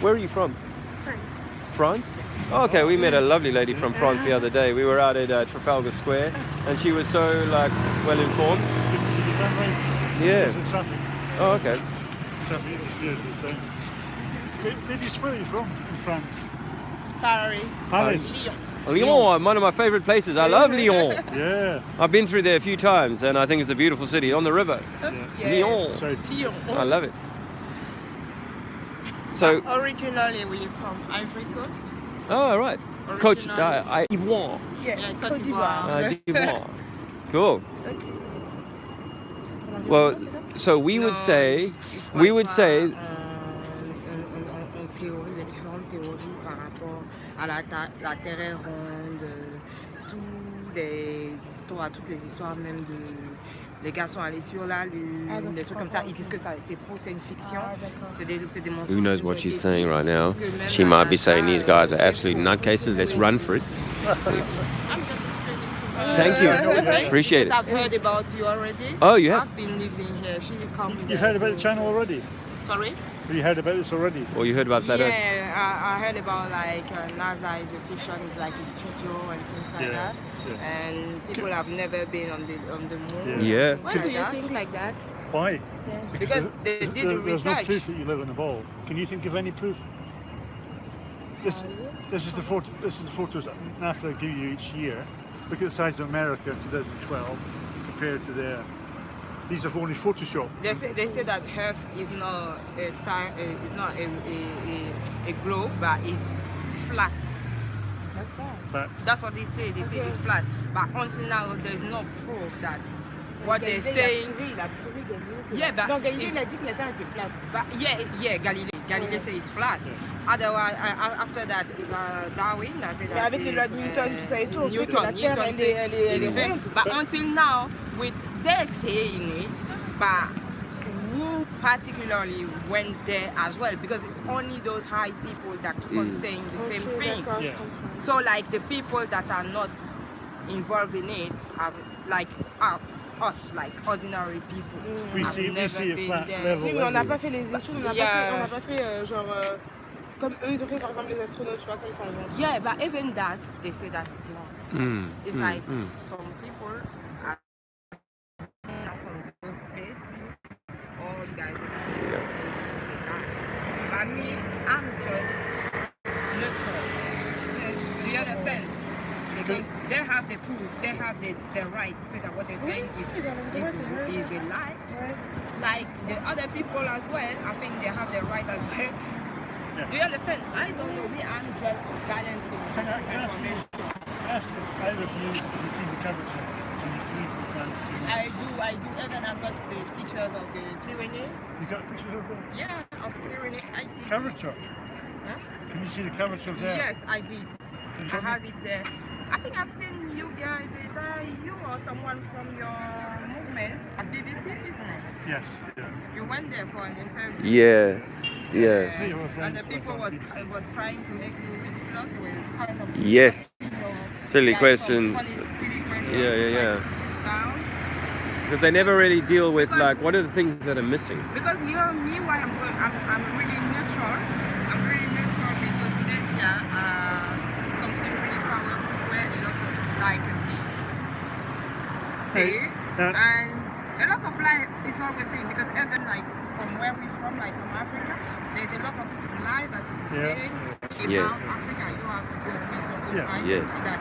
Where are you from? France. France? Oh, okay, we met a lovely lady from France the other day. We were out at Trafalgar Square, and she was so well informed. Yeah. Traffic. Oh, okay. Traffic is the same. Ladies, where are you from in France? Paris. Lyon. Lyon, one of my favorite places. I love Lyon. Yeah. I've been through there a few times, and I think it's a beautiful city on the river. Yes. Lyon. Lyon. I love it. So. Originally, we're from Ivory Coast. Oh, right. Coach, Ivoire. Yeah, Côte d'Ivoire. D'Ivoire. Cool. Okay. Well, so we would say. Théorie, les différentes théories par rapport à la Terre est ronde, toutes les histoires même de les gars sont allés sur la lune, des trucs comme ça. Ils disent que c'est faux, c'est une fiction, c'est des mensonges. Who knows what she's saying right now? She might be saying these guys are absolute nutcases. Let's run for it. Thank you. Appreciate it. I've heard about you already. Oh, you have? I've been living here. You've heard about the channel already? Sorry? Have you heard about this already? Or you heard about Flat Earth? Yeah, I heard about NASA is a fiction, it's like a studio and things like that. Yeah. And people have never been on the moon. Yeah. Why do you think like that? Why? Yes. Because they did the research. There's no proof that you live in a ball. Can you think of any proof? This is the photos that NASA give you each year. Look at the size of America in 2012 compared to there. These are only Photoshop. They say that Earth is not a globe, but it's flat. It's not flat. That's what they say. They say it's flat. But until now, there's no proof that what they're saying. Yeah, but Galilée a dit que la Terre était plate. But yeah, Galilée says it's flat. Yeah. Otherwise, after that is Darwin. I say that. Avec les lois de Newton, tout ça et tout, on sait que la Terre elle est ronde. But until now, they're saying it, but who particularly went there as well? Because it's only those high people that keep on saying the same thing. Yeah. So like the people that are not involved in it are like us, like ordinary people. We see a flat level. Oui, mais on n'a pas fait les études, on n'a pas fait genre comme eux ils ont fait par exemple les astronautes, tu vois, quand ils sont venus. Yeah, but even that, they say that it's wrong. It's like some people are from those places, all guys are but me, I'm just neutral. Do you understand? Because they have the proof, they have the right to say that what they're saying is a lie. Like the other people as well, I think they have the right as well. Yeah. Do you understand? I don't know, I'm just balancing information. Either of you see the coverage and you flew from France to... I do, even I've got the pictures of the Pyrenees. You got pictures of them? Yeah, of Pyrenees. Curvature? Huh? Can you see the curvature there? Yes, I did. I have it there. I think I've seen you guys, is that you or someone from your movement at BBC, isn't it? Yes, yeah. You went there for an interview. Yeah. And the people was trying to make you ridiculous. They were kind of yes. Silly question. Silly questions. Yeah. Because they never really deal with like what are the things that are missing. Because you and me, why I'm really neutral. I'm really neutral because media something really powerful where a lot of lie can be said, and a lot of lie is always saying because even like from where we're from, like from Africa, there's a lot of lie that is saying about Africa. You have to go with your own eyes to see that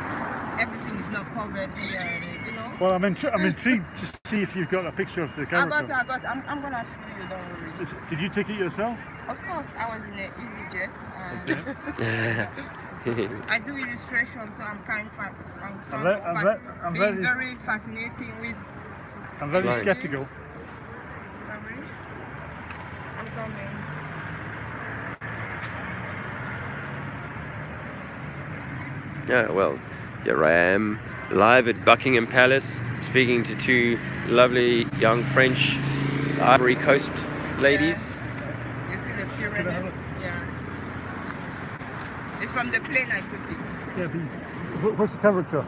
everything is not poverty and you know. Well, I'm intrigued to see if you've got a picture of the camera. I got. I'm gonna show you. Don't worry. Did you take it yourself? Of course, I was in an EasyJet. I do illustration, so I'm very fascinating with. I'm very skeptical. Sorry, I'm coming. Yeah, well, here I am, live at Buckingham Palace, speaking to two lovely young French Ivory Coast ladies. Yeah. You see the pyramid? Yeah. It's from the plane I took it. Yeah, but what's the curvature?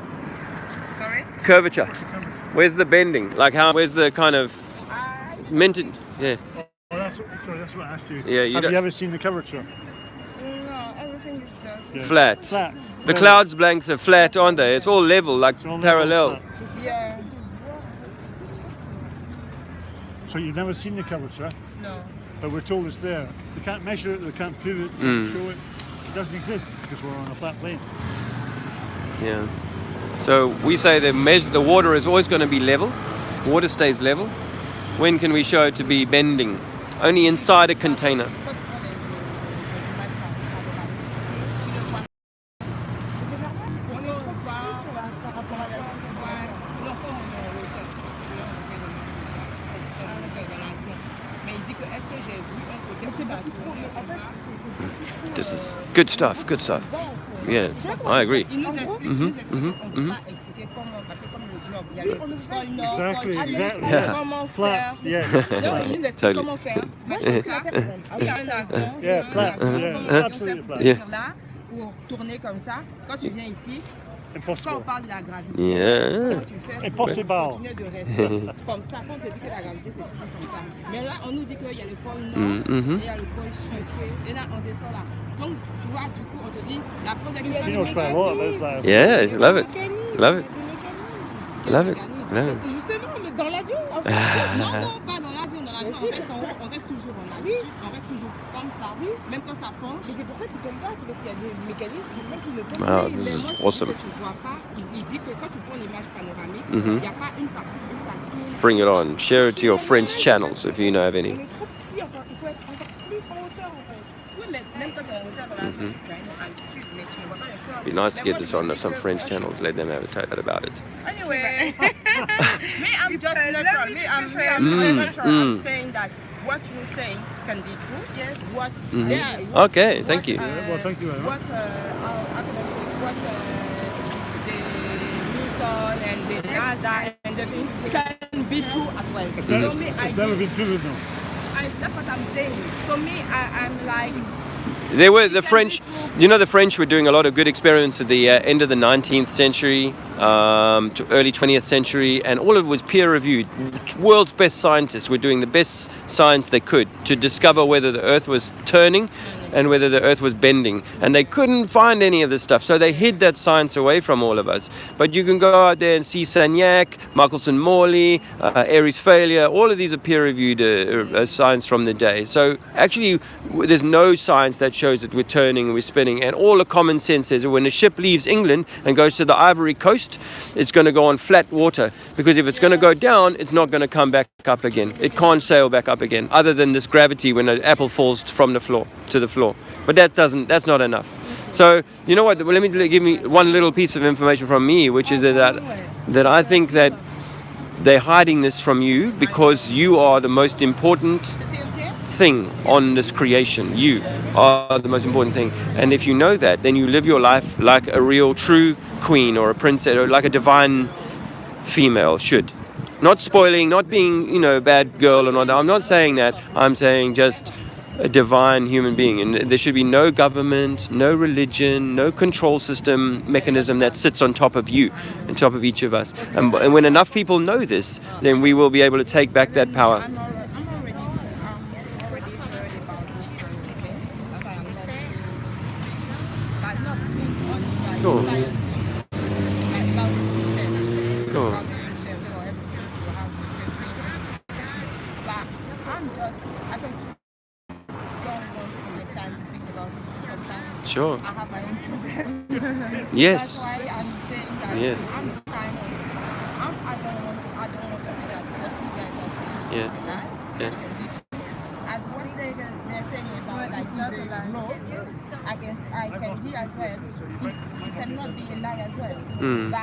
Sorry? Curvature. Where's the bending? Like where's the kind of minted? Yeah. Oh, that's what I asked you. Yeah, Have you ever seen the curvature? Flat. The clouds blanks are flat, aren't they? It's all level, like parallel. Yeah. So you've never seen the curvature? No. But we're told it's there. They can't measure it, they can't prove it, they can't show it. It doesn't exist because we're on a flat plane. Yeah. So we say the water is always going to be level. Water stays level. When can we show it to be bending? Only inside a container. This is good stuff, good stuff. Yeah, I agree. Exactly. Yeah. Flat, yeah. Totally. Yeah, flat, yeah. Absolutely flat. Yeah. Pour tourner comme ça, quand tu viens ici, quand on Impossible. parle de la gravité, Yeah. comment tu fais pour Impossible. continuer de rester comme ça, quand on te dit que la gravité c'est toujours comme ça. Mais là, on nous dit qu'il y a le pôle nord et il y a le pôle sud. Et là, on descend là. Donc, tu vois, du coup, on te dit, la preuve de He knows quite a lot about that. Yeah, love it. Love it. Love it. Love it. Justement, mais dans l'avion. Non, non, pas dans l'avion. Dans l'avion, on reste en haut, on reste toujours en altitude, on reste toujours comme ça. Même quand ça penche. Mais c'est pour ça qu'il tombe pas, c'est parce qu'il y a des mécanismes qui font qu'il ne tombe Wow, pas. this is Ce awesome. que tu vois pas, il dit que quand tu prends l'image panoramique, il n'y a pas une partie où ça tourne. Bring it on. Share it to your French channels if you know of On any. est trop petit, enfin, il faut être encore plus en hauteur en fait. Oui, mais même quand tu es en hauteur dans l'avion, tu as une altitude, mais tu ne vois pas le cœur. Be nice to get this on some French channels. Let them have a chat about it. Anyway, me, I'm just neutral. I'm saying that what you're saying can be true. Yes. What? Yeah. Okay, thank you. Well, thank you very much. What? How can I say? What? The Newton and the NASA and the things can be true as well. It's So never, me, it's never been proven though. that's what I'm saying. So me, I'm like. They were the French. You know, the French were doing a lot of good experiments at the end of the 19th century, to early 20th century, and all of it was peer-reviewed. World's best scientists were doing the best science they could to discover whether the Earth was turning and whether the Earth was bending. And they couldn't find any of this stuff, so they hid that science away from all of us. But you can go out there and see Sagnac, Michelson-Morley, Airy's failure. All of these are peer-reviewed science from the day. So actually, there's no science that shows that we're turning, we're spinning, and all the common sense says that when a ship leaves England and goes to the Ivory Coast, it's going to go on flat water, because if it's going to go down, it's not going to come back up again. It can't sail back up again, other than this gravity when an apple falls from the floor to the floor. But that's not enough. So you know what? Well, let me give me one little piece of information from me, which is that I think that they're hiding this from you because you are the most important thing on this creation. You are the most important thing, and if you know that, then you live your life like a real true queen or a princess, or like a divine female should. Not spoiling, not being, a bad girl or not. I'm not saying that. I'm saying just a divine human being, and there should be no government, no religion, no control system mechanism that sits on top of you, on top of each of us. And when enough people know this, then we will be able to take back that power. I'm already worried about this kind of thing. That's why I'm not being only Cool. by science, like about the system. Cool. About the system for everybody to have the same thing. But I just don't want to make scientific about it sometimes. Sure. I have my own problem. Yes. That's why I'm saying that Yes. I don't want to say that what you guys are saying is a lie. Yeah. It can be true. As what they're saying about like is a no, I can hear as well. It cannot be a lie as well. But I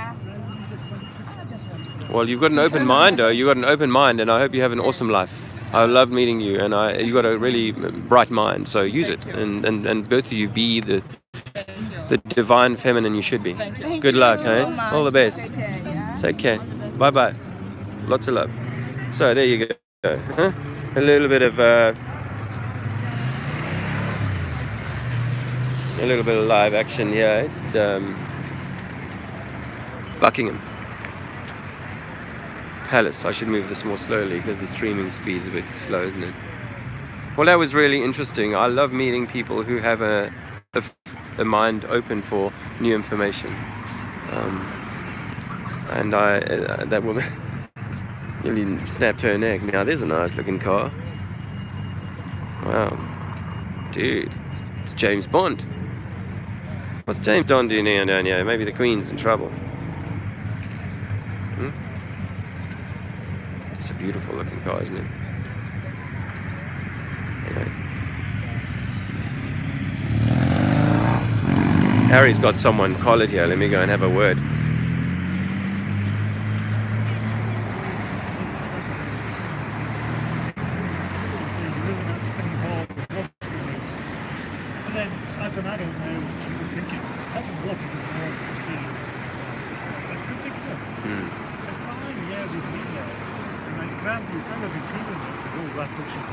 just want to. Well, you've got an open mind, though. You've got an open mind, and I hope you have an awesome life. I love meeting you, and you've got a really bright mind, so use it. And both of you be the divine feminine you should be. Good luck, eh? All the best. Take care. Bye-bye. Lots of love. So there you go. Huh? A little bit of live action here at Buckingham Palace. I should move this more slowly because the streaming speed is a bit slow, isn't it? Well, that was really interesting. I love meeting people who have a a mind open for new information. And that woman nearly snapped her neck. Now there's a nice looking car. Wow, dude, it's James Bond. What's James Bond doing down here? Maybe the Queen's in trouble. It's a beautiful looking car, isn't it? Anyway. Harry's got someone collared here. Let me go and have a word. And then, as an adult now, you're thinking, having water before experience. That's ridiculous. For 5 years we've been there, and my grandpa's never been treated like the whole last ocean.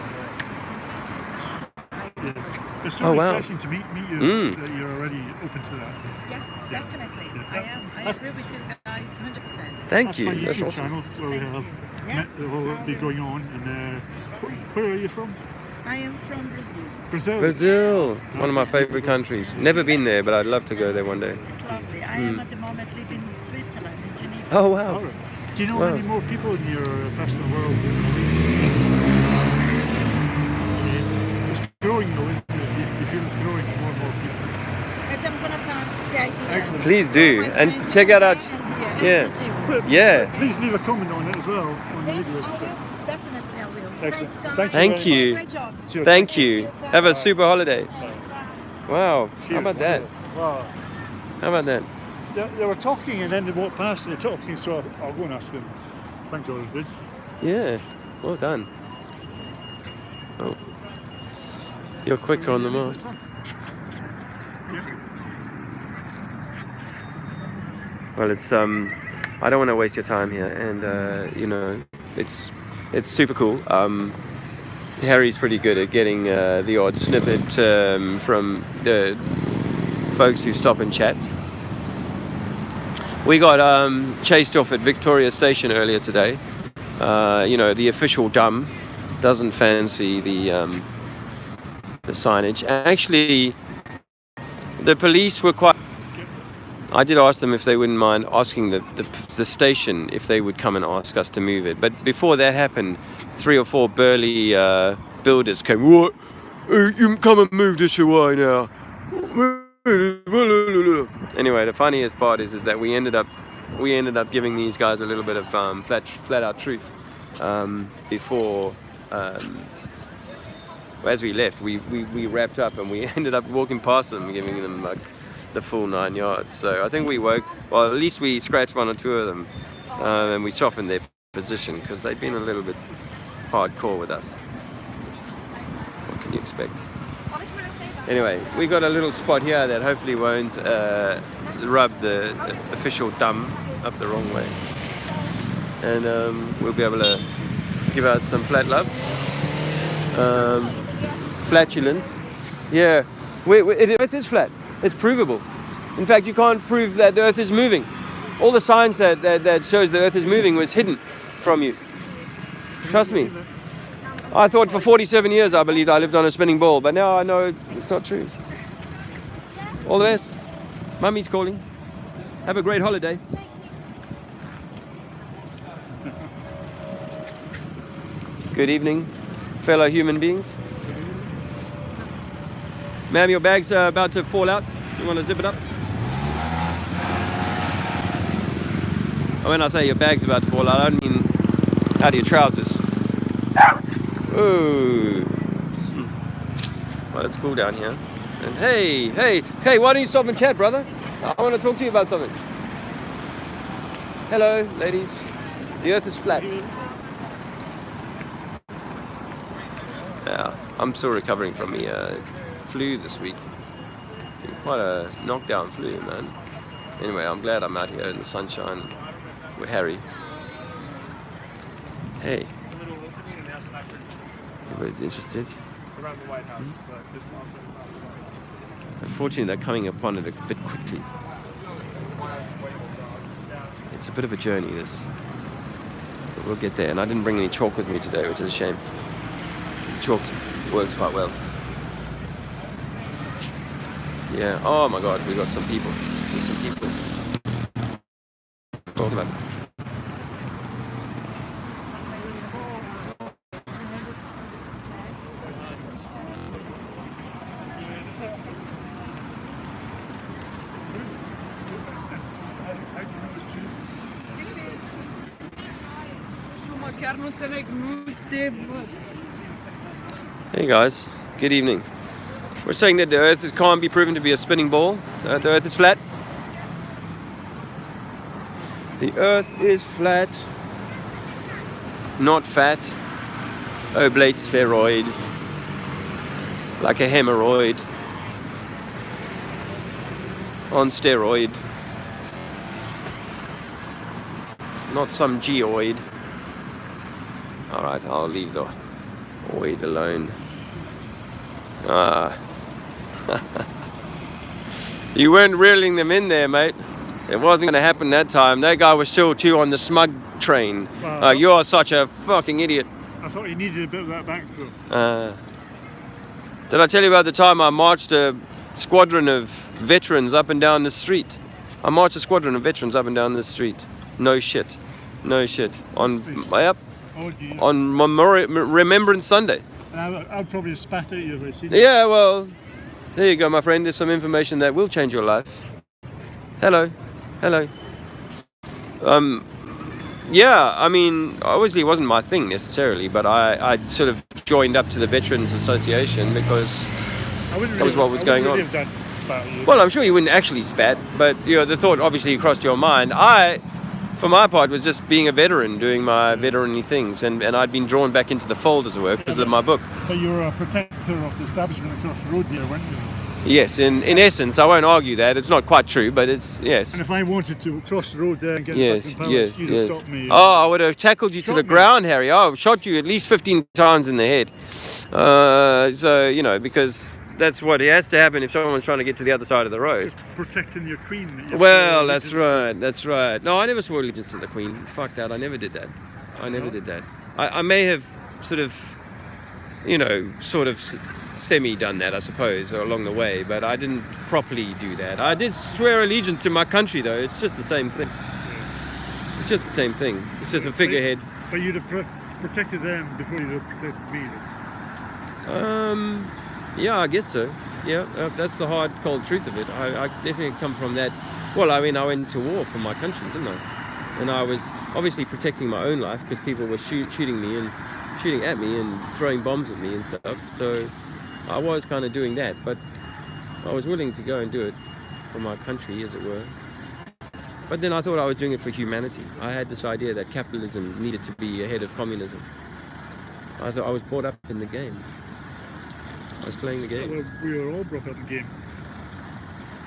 It's so refreshing to meet you that you're already open to that. Yeah, definitely. Yeah. I am. I agree with you guys 100%. Thank you. That's That's awesome. channel where we have will be going on. And where are you from? I am from Brazil. Brazil, one of my favorite countries. Never been there, but I'd love to go there one day. It's lovely. I am at the moment living in Switzerland, in Geneva. Oh wow. Right. Do you know any more people in your personal world? It's growing though, isn't it? You feel it's growing more and more people. But I'm going to pass the idea. Excellent. Please do, and check out our. Yeah. Please leave a comment on it as well. On the Yeah, video. I will. Definitely I will. Excellent. Thanks, guys. Thank you. Great job. Cheers. Thank you. Have a super holiday. Wow. Cheers. How about that? Wow. How about that? They were talking and then they walked past and they're talking, so I'll go and ask them. Thank God it was good. Yeah. Well done. Oh. You're quicker on the mark. Well, it's I don't want to waste your time here, and you know, it's super cool. Harry's pretty good at getting the odd snippet from the folks who stop and chat. We got chased off at Victoria Station earlier today. You know, the official dumb doesn't fancy the signage. Actually, the police were quite. I did ask them if they wouldn't mind asking the station if they would come and ask us to move it. But before that happened, 3 or 4 burly builders came. What? You come and move this away now. Anyway, the funniest part is that we ended up giving these guys a little bit of flat out truth before. As we left, we wrapped up and we ended up walking past them, giving them like the full 9 yards. So I think we woke, well, at least we scratched 1 or 2 of them, and we softened their position because they'd been a little bit hardcore with us. What can you expect? Anyway, we got a little spot here that hopefully won't rub the official dumb up the wrong way, and we'll be able to give out some flat love. Flatulence. Yeah, the earth is flat. It's provable. In fact, you can't prove that the earth is moving. All the science that shows the earth is moving was hidden from you. Trust me. I thought for 47 years I believed I lived on a spinning ball, but now I know it's not true. All the best. Mummy's calling. Have a great holiday. Good evening, fellow human beings. Ma'am, your bag's about to fall out. You want to zip it up? When I say your bag's about to fall out, I don't mean out of your trousers. Ooh. Well, it's cool down here. And hey, why don't you stop and chat, brother? I want to talk to you about something. Hello, ladies. The earth is flat. Yeah, I'm still recovering from the flu this week. Quite a knockdown flu, man. Anyway, I'm glad I'm out here in the sunshine with Harry. Hey. Anybody interested? Around the White House, but this also. Unfortunately, they're coming upon it a bit quickly. It's a bit of a journey, this. But we'll get there. And I didn't bring any chalk with me today, which is a shame. This chalk works quite well. Yeah. Oh my God, we got some people. There's some people. Talk about it. Hey guys, good evening. We're saying that the Earth can't be proven to be a spinning ball. The Earth is flat. The Earth is flat, not fat. Oblate spheroid, like a hemorrhoid on steroid, not some geoid. All right, I'll leave the oid alone. You weren't reeling them in there, mate. It wasn't going to happen that time. That guy was still too on the smug train. You are such a fucking idiot. I thought you needed a bit of that backdrop. Did I tell you about the time I marched a squadron of veterans up and down the street? I marched a squadron of veterans up and down the street. No shit. No shit. On Remembrance Sunday. And I'd probably spat at you if I seen Yeah, well, there you go, my friend. There's some information that will change your life. Hello. Hello. Yeah, I mean, obviously it wasn't my thing necessarily, but I sort of joined up to the Veterans Association because that was what was going on. Well, I'm sure you wouldn't actually spat, but the thought obviously crossed your mind. For my part, was just being a veteran, doing my veteran-y things, and I'd been drawn back into the fold, as it were, because of my book. But you were a protector of the establishment across the road here, weren't you? Yes, in essence, I won't argue that. It's not quite true, but it's, yes. And if I wanted to cross the road there and get back in Palace, you'd have stopped me. Oh, I would have tackled you to the ground, Harry. I shot you at least 15 times in the head. So, because that's what has to happen if someone's trying to get to the other side of the road. Just protecting your queen. Well, that's right. No, I never swore allegiance to the queen. Fuck that. I never did that. Did that. I may have sort of semi-done that, I suppose, along the way, but I didn't properly do that. I did swear allegiance to my country, though. It's just the same thing. It's just the same thing. It's just a figurehead. But you'd have protected them before you'd have protected me. Yeah, I guess so. Yeah, that's the hard, cold truth of it. I definitely come from that. Well, I mean, I went to war for my country, didn't I? And I was obviously protecting my own life because people were shooting me and shooting at me and throwing bombs at me and stuff. So I was kind of doing that, but I was willing to go and do it for my country, as it were. But then I thought I was doing it for humanity. I had this idea that capitalism needed to be ahead of communism. I thought I was brought up in the game. I was playing the game. Well, we were all brought up in the game.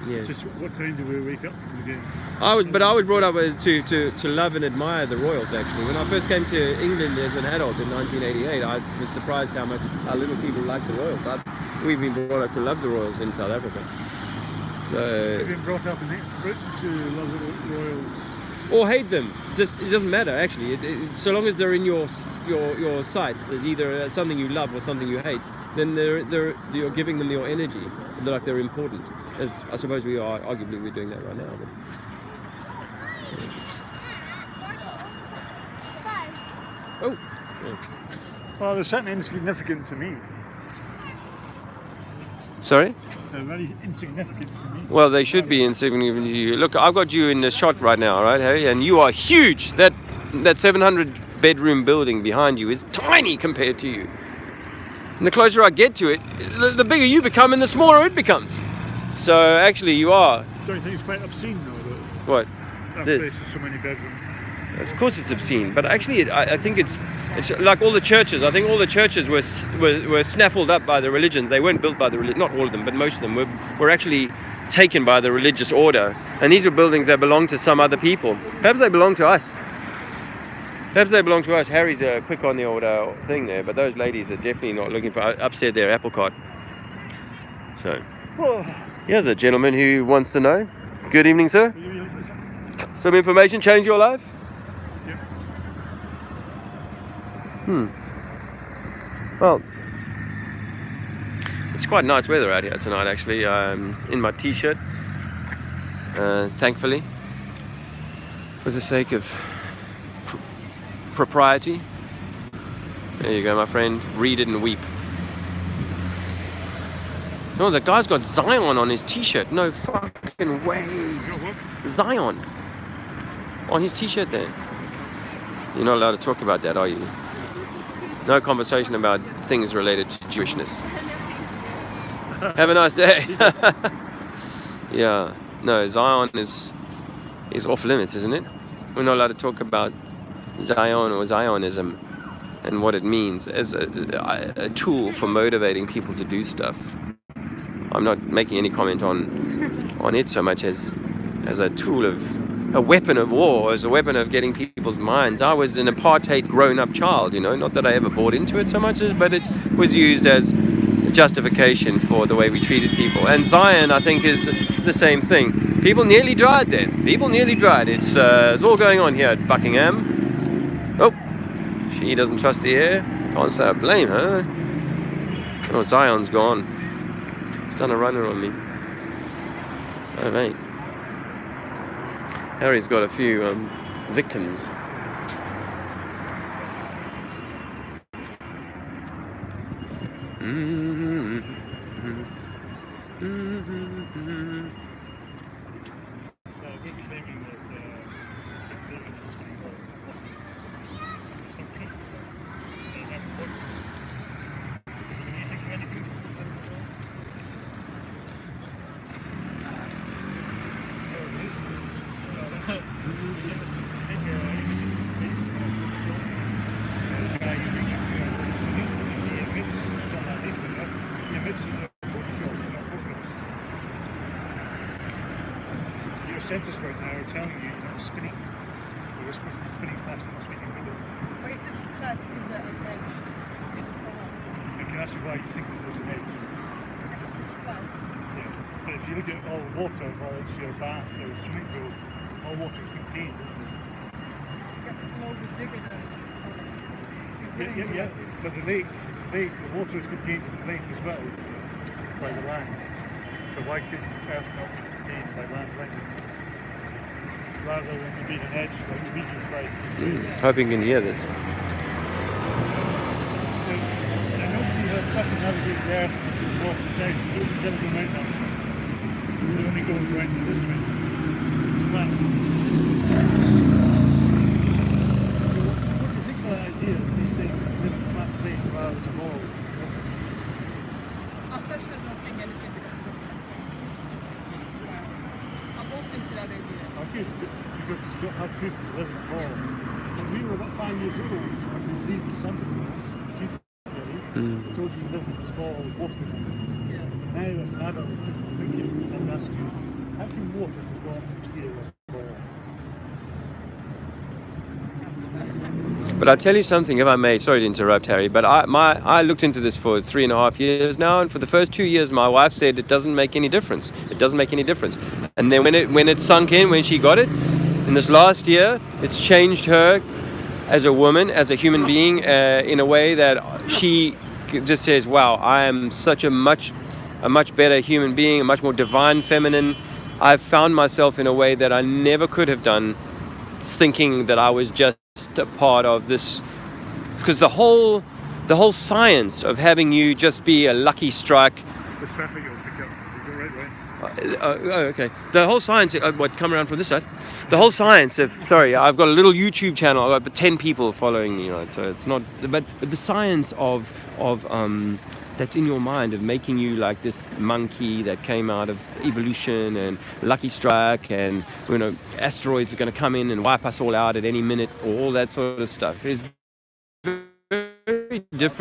Yes. Just what time do we wake up from the game? I was brought up to love and admire the royals. Actually, when I first came to England as an adult in 1988, I was surprised how little people liked the royals. We've been brought up to love the royals in South Africa. So we've been brought up in Britain to love the royals. Or hate them. It doesn't matter actually. So long as they're in your sights, there's either something you love or something you hate. Then you're giving them your energy. They're like they're important. As I suppose we are, arguably we're doing that right now. But, oh. Yeah. Well, they're certainly insignificant to me. Sorry? They're very insignificant to me. Well, they should be insignificant to you. Look, I've got you in the shot right now, right, Harry? And you are huge. That 700 bedroom building behind you is tiny compared to you. And the closer I get to it, the bigger you become and the smaller it becomes. So actually you are. Don't you think it's quite obscene though? What? That this? Place with so many bedrooms. Of course it's obscene, but actually I think it's like all the churches. I think all the churches were snaffled up by the religions. They weren't built by the religion, not all of them, but most of them were actually taken by the religious order. And these are buildings that belong to some other people. Perhaps they belong to us. Harry's quick on the old thing there, but those ladies are definitely not looking for upset their apple cart. So, here's a gentleman who wants to know. Good evening, sir. Some information change your life? Yeah. Well, it's quite nice weather out here tonight, actually. I'm in my t-shirt, thankfully, for the sake of propriety. There you go, my friend. Read it and weep. No, the guy's got Zion on his t-shirt. No fucking ways. Zion on his t-shirt there. You're not allowed to talk about that, are you? No conversation about things related to Jewishness. Have a nice day. Yeah. No, Zion is off limits, isn't it? We're not allowed to talk about Zion or Zionism and what it means as a tool for motivating people to do stuff. I'm not making any comment on it so much as a tool of a weapon of war, as a weapon of getting people's minds. I was an apartheid grown-up child, not that I ever bought into it so much but it was used as justification for the way we treated people. And Zion, I think, is the same thing. People nearly died then. People nearly died. It's all going on here at Buckingham. Oh, she doesn't trust the air. Can't say I blame her. Oh, Zion's gone. It's done a runner on me. Oh, mate. Harry's got a few victims. Census right now are telling you that it's spinning. We're supposed to be spinning faster than spinning window. But if it's flat, is that an edge? If it's flat. I can ask you why you think there's an edge. Yes, if it's flat. Yeah. But if you look at all water, while it's your bath or swimming pool, all water is contained, isn't it? Yes, the globe is bigger than it. Yeah. But the water is contained in the lake as well by the land. So why could Earth not be contained by land right? Rather than to be an edge like the medium side. Hoping you can hear this. Nobody has circumnavigated the Earth from north to south. Nobody's ever gone around that. They only go around this way. It's flat. What do you think of that idea of me saying live in a flat plane rather than a ball? I personally don't think anything because it doesn't have things. I'm open to that idea. Okay, because you don't have proof that you live in a ball. When we were about 5 years old, I believe in Santa Claus, they told you you lived in a small water. Yeah. Now as an adult, people thinking, I'm asking you, how can water perform the exterior of a ball? But I'll tell you something, if I may, sorry to interrupt, Harry, but I looked into this for 3.5 years now, and for the first 2 years my wife said it doesn't make any difference. It doesn't make any difference. And then when it sunk in, when she got it, in this last year, it's changed her as a woman, as a human being, in a way that she just says, wow, I am such a much better human being, a much more divine feminine. I've found myself in a way that I never could have done, thinking that I was just a part of this, because the whole science of having you just be a lucky strike. The traffic will pick up, you go right way. Okay. The whole science, come around from this side. The whole science of, sorry, I've got a little YouTube channel, I've got 10 people following me, right? So it's not, but the science of that's in your mind of making you like this monkey that came out of evolution and lucky strike, and asteroids are going to come in and wipe us all out at any minute, or all that sort of stuff is very different